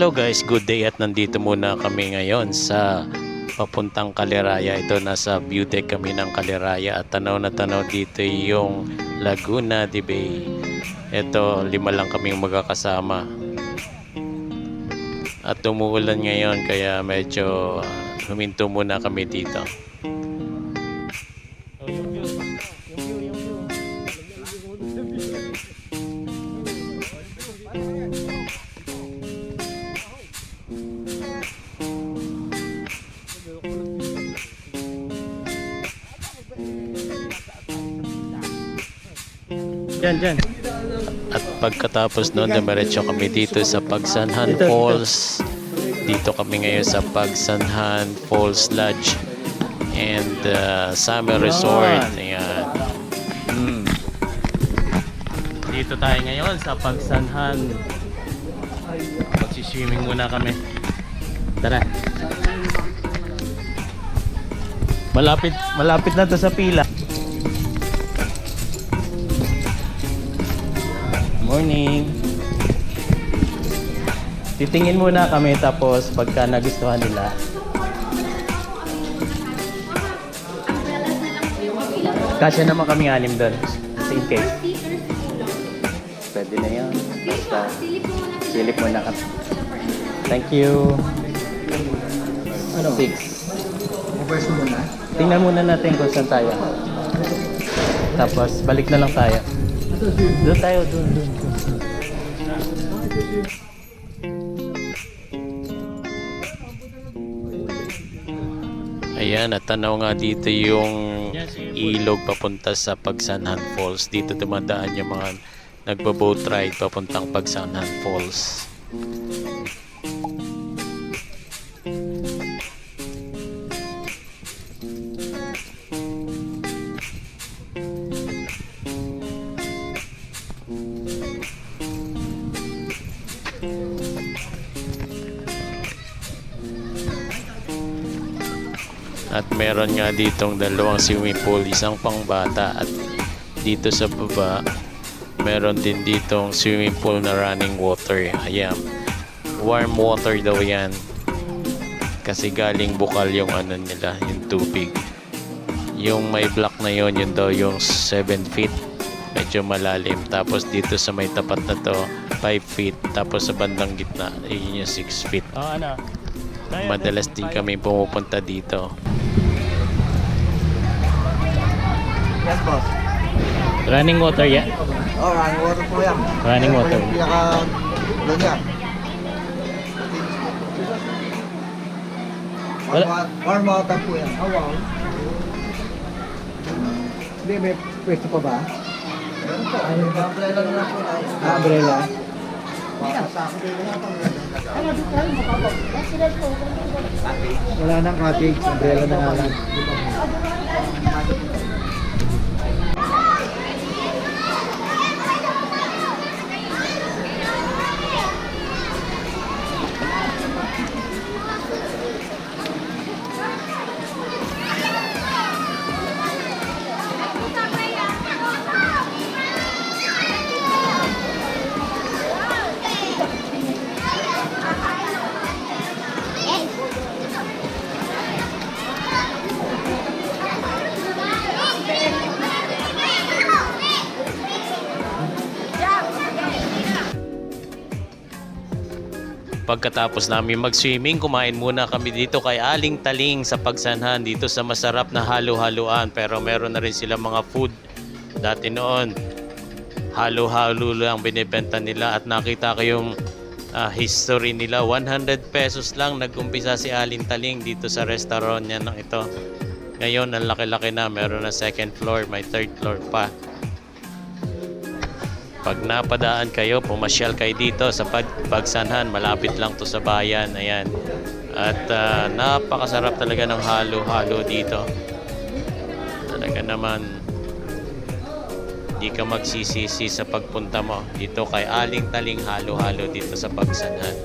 Hello guys, good day at nandito muna kami ngayon sa papuntang Caliraya. Ito nasa view deck kami ng Caliraya at tanaw na tanaw dito yung Laguna de Bay. Ito, 5 lang kaming magkakasama. At umuulan ngayon kaya medyo huminto muna kami dito. Dyan. At pagkatapos noon, dumiretso kami dito sa Pagsanhan Falls. Dito kami ngayon sa Pagsanhan Falls Lodge and Summer Resort. Ayan. Dito tayo ngayon sa Pagsanhan. Magsiswimming muna kami. Tara. Malapit na to sa pila. Morning. Titingin muna kami tapos pagka nagustuhan nila. Kasya naman kami 6 doon. Just in case. Pwede na yan. Basta silip muna kami. Thank you. Ano? 6. Pwesto muna. Tingnan muna natin kung saan tayo. Tapos balik na lang tayo. Doon tayo, doon. Ayan, at tanaw nga dito yung ilog papunta sa Pagsanhan Falls. Dito dumadaan yung mga nagbo-boat ride papuntang Pagsanhan Falls. At meron nga ditong 2 swimming pool, isang pangbata at dito sa baba meron din ditong swimming pool na running water. Ayan, warm water daw yan kasi galing bukal yung ano nila, yung tubig. Yung may block na yun daw yung 7 feet, medyo malalim. Tapos dito sa may tapat na to 5 feet, tapos sa bandang gitna yun yung 6 feet. Ano? Madalas din kami pumupunta dito. Yes, boss. Running water yan. Oh, running water po yan. Running water. Yung pinaka-ganyan. Warm water po yan. Oh, wow. Hindi, may pwesto pa ba? Ay, umbrella na lang po. Umbrella. Wala nang cottage. Umbrella na nga lang. Pagkatapos namin mag-swimming, kumain muna kami dito kay Aling Taling sa Pagsanhan, dito sa masarap na halo-haloan. Pero meron na rin sila mga food. Dati noon, halo-halo lang binibenta nila at nakita ko yung history nila. 100 pesos lang nag-umpisa si Aling Taling dito sa restaurant niya ng ito. Ngayon, ang laki-laki na. Meron na 2nd floor, may 3rd floor pa. Pag napadaan kayo, pumasyal kayo dito sa Pagsanhan, malapit lang to sa bayan. Ayan. At napakasarap talaga ng halo-halo dito. Talaga naman, di ka magsisisi sa pagpunta mo dito kay Aling Taling halo-halo dito sa Pagsanhan.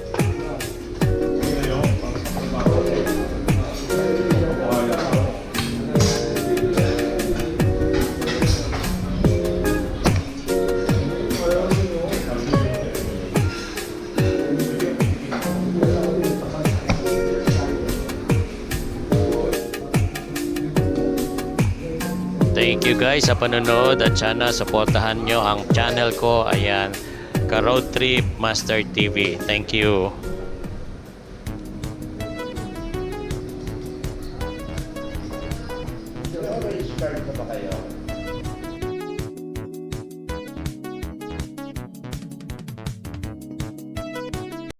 Thank you guys sa panonood at sana supportahan nyo ang channel ko. Ayan, Ka Road Trip Master TV. Thank you. Registered na ba kayo?